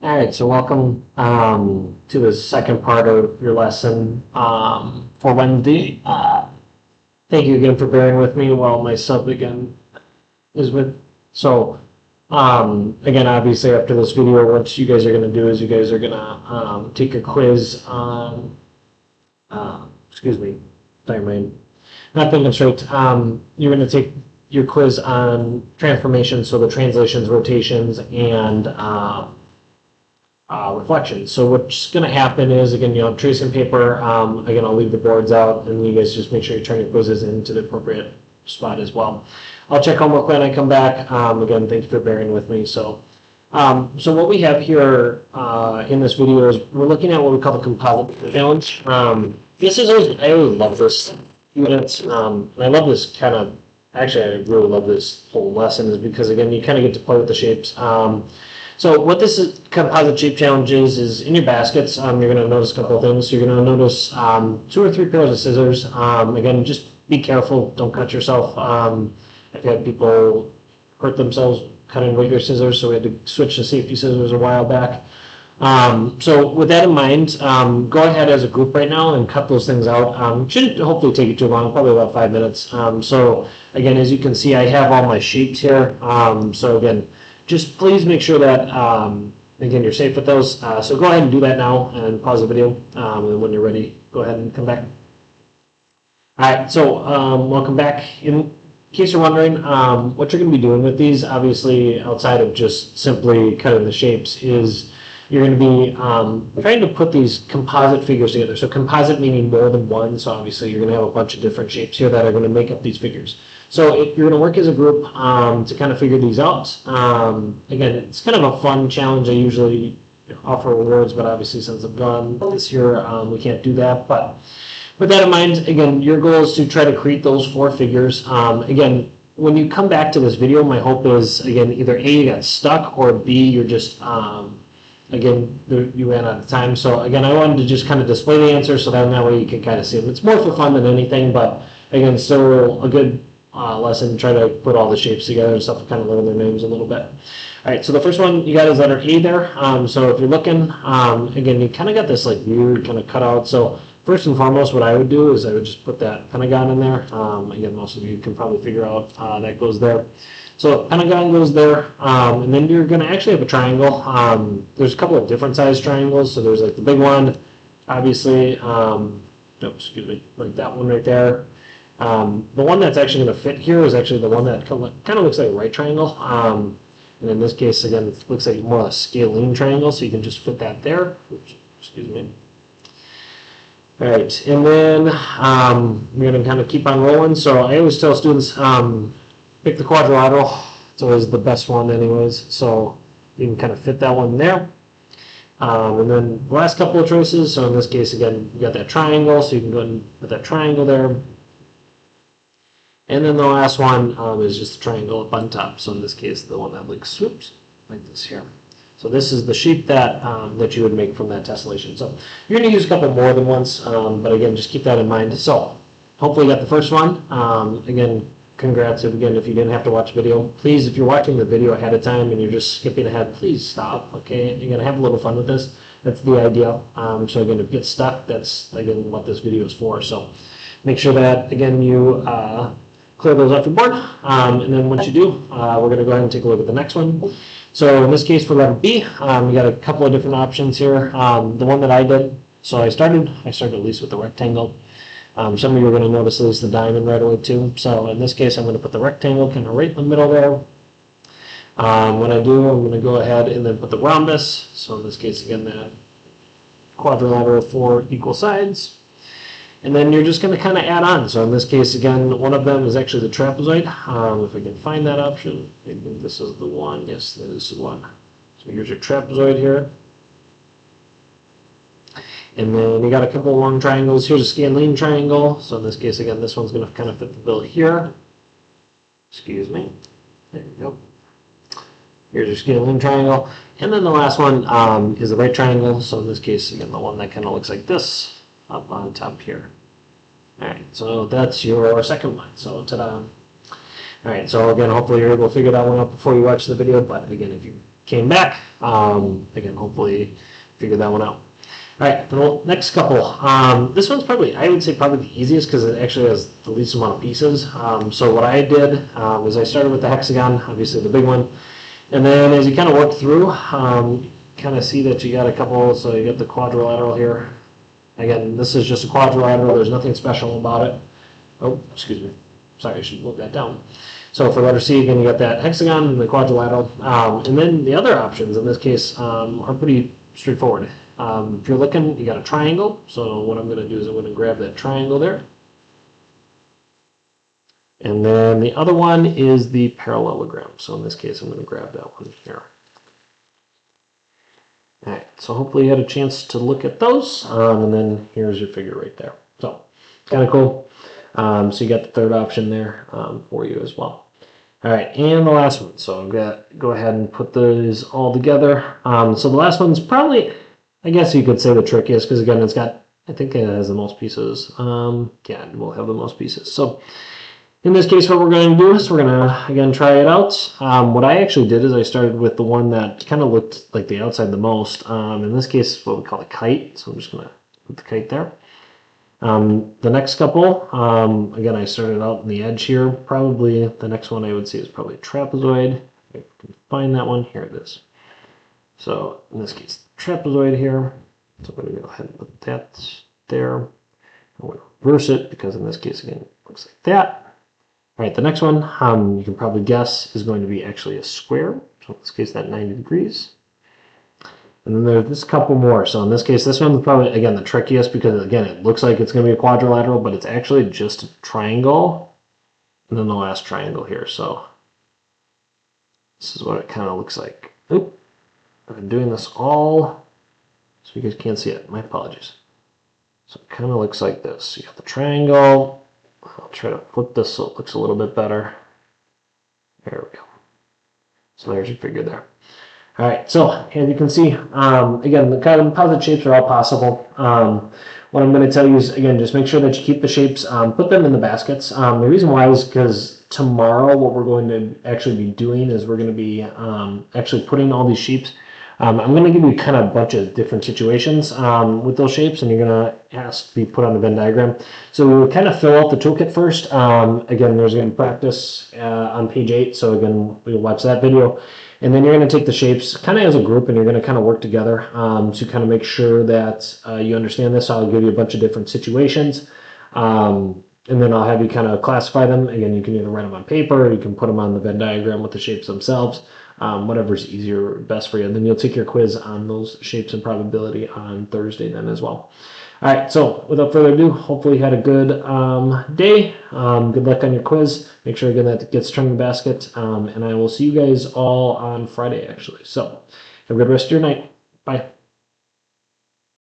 All right, so welcome to the second part of your lesson for Wednesday. Thank you again for bearing with me while my sub again is with. So again, obviously after this video, what you guys are going to do is you guys are going to take a quiz on, excuse me, sorry, not thinking straight. You're going to take your quiz on transformations, so the translations, rotations, and reflections. So what's going to happen is, again, you have tracing paper. Again, I'll leave the boards out, and you guys just make sure you turn your quizzes into the appropriate spot as well. I'll check homework when I come back. Again, thank you for bearing with me. So what we have here in this video is we're looking at what we call the composite challenge. I always love this unit. And I love this kind of, actually, I really love this whole lesson is because, again, you kind of get to play with the shapes. So what this composite shape challenge is in your baskets, you're going to notice a couple of things. You're going to notice 2 or 3 pairs of scissors. Again, just be careful. Don't cut yourself. I've had people hurt themselves cutting regular scissors, so we had to switch to safety scissors a while back. So with that in mind, go ahead as a group right now and cut those things out. Shouldn't hopefully take you too long, probably about 5 minutes. So again, as you can see, I have all my shapes here. So again, just please make sure that, again, you're safe with those. So go ahead and do that now and pause the video. And when you're ready, go ahead and come back. All right, so welcome back. In case you're wondering, what you're going to be doing with these, obviously, outside of just simply cutting the shapes, is you're going to be trying to put these composite figures together. So composite meaning more than one. So obviously, you're going to have a bunch of different shapes here that are going to make up these figures. So you're going to work as a group to kind of figure these out. Again, it's kind of a fun challenge. I usually offer rewards, but obviously since I'm gone this year, we can't do that. But with that in mind, again, your goal is to try to create those 4 figures. Again, when you come back to this video, my hope is, again, either A, you got stuck, or B, you're just, again, you ran out of time. So again, I wanted to just kind of display the answers so that way you can kind of see them. It's more for fun than anything, but again, still a good lesson, try to put all the shapes together and stuff and kind of learn their names a little bit. All right, so the first one you got is letter A there. So if you're looking, again, you kind of got this like weird kind of cutout. So first and foremost, what I would do is I would just put that pentagon in there. Again, most of you can probably figure out that goes there. So pentagon goes there, and then you're going to actually have a triangle. There's a couple of different size triangles. So there's like the big one, obviously. Excuse me, like that one right there. The one that's actually going to fit here is actually the one that kind of looks like a right triangle. And in this case, again, it looks like more of a scalene triangle, so you can just fit that there. Oops, excuse me. All right, and then we're going to kind of keep on rolling. So I always tell students, pick the quadrilateral. It's always the best one anyways. So you can kind of fit that one there. And then the last couple of choices. So in this case, again, you got that triangle, so you can go ahead and put that triangle there. And then the last one is just a triangle up on top. So in this case, the one that like swoops like this here. So this is the shape that that you would make from that tessellation. So you're going to use a couple more than once, but again, just keep that in mind. So hopefully you got the first one. Again, congrats if you didn't have to watch the video. Please, if you're watching the video ahead of time and you're just skipping ahead, please stop. Okay, you're going to have a little fun with this. That's the idea. So again, if you get stuck, that's again what this video is for. So make sure that again you clear those off your board, and then once you do, we're going to go ahead and take a look at the next one. So in this case for letter B, we got a couple of different options here. The one that I did, so I started at least with the rectangle. Some of you are going to notice at least the diamond right away too. So in this case, I'm going to put the rectangle kind of right in the middle there. When I do, I'm going to go ahead and then put the rhombus. So in this case, again, that quadrilateral 4 equal sides. And then you're just going to kind of add on. So in this case, again, one of them is actually the trapezoid. If I can find that option, I think this is the one. Yes, this is one. So here's your trapezoid here. And then you got a couple of long triangles. Here's a scalene triangle. So in this case, again, this one's going to kind of fit the bill here. Excuse me. There you go. Here's your scalene triangle. And then the last one is the right triangle. So in this case, again, the one that kind of looks like this. Up on top here. All right, so that's your second one. So ta-da. All right, so again, hopefully you're able to figure that one out before you watch the video. But again, if you came back. Again, hopefully figure that one out. All right, the next couple. This one's probably, I would say probably the easiest because it actually has the least amount of pieces. So what I did is I started with the hexagon, obviously the big one. And then as you kind of work through, kind of see that you got a couple, so you got the quadrilateral here. Again, this is just a quadrilateral, there's nothing special about it. Oh, excuse me. Sorry, I should move that down. So for letter C, again, you got that hexagon and the quadrilateral. And then the other options in this case are pretty straightforward. If you're looking, you got a triangle. So what I'm going to do is I'm going to grab that triangle there. And then the other one is the parallelogram. So in this case, I'm going to grab that one here. All right, so hopefully you had a chance to look at those. And then here's your figure right there. So kind of cool. So you got the third option there for you as well. All right, and the last one. So I'm going to go ahead and put those all together. So the last one's probably, I guess you could say, the trickiest because, again, it's got, I think it has the most pieces. Yeah, we'll have the most pieces. So in this case, what we're going to do is we're going to, again, try it out. What I actually did is I started with the one that kind of looked like the outside the most. In this case, what we call a kite. So I'm just going to put the kite there. The next couple, again, I started out in the edge here. Probably the next one I would say is probably a trapezoid. I can find that one. Here it is. So in this case, trapezoid here. So I'm going to go ahead and put that there. I'm going to reverse it because in this case, again, it looks like that. All right, the next one, you can probably guess, is going to be actually a square. So in this case, that 90 degrees. And then there's this couple more. So in this case, this one's probably, again, the trickiest because, again, it looks like it's going to be a quadrilateral, but it's actually just a triangle. And then the last triangle here. So this is what it kind of looks like. Oop, I've been doing this all, so you guys can't see it. My apologies. So it kind of looks like this. You got the triangle. I'll try to flip this so it looks a little bit better. There we go. So there's your figure there. All right, so as you can see, again, the kind of composite shapes are all possible. What I'm going to tell you is, again, just make sure that you keep the shapes, put them in the baskets. The reason why is because tomorrow what we're going to actually be doing is we're going to be actually putting all these shapes. I'm going to give you kind of a bunch of different situations with those shapes, and you're going to ask to be put on the Venn diagram. So we'll kind of fill out the toolkit first. Again, there's going to be practice on page 8, so again, we'll watch that video. And then you're going to take the shapes kind of as a group, and you're going to kind of work together to kind of make sure that you understand this. I'll give you a bunch of different situations, and then I'll have you kind of classify them. Again, you can either write them on paper, or you can put them on the Venn diagram with the shapes themselves. Whatever's easier or best for you. And then you'll take your quiz on those shapes and probability on Thursday then as well. All right, so without further ado, hopefully you had a good day. Good luck on your quiz. Make sure again that gets turned in the basket. And I will see you guys all on Friday, actually. So have a good rest of your night. Bye.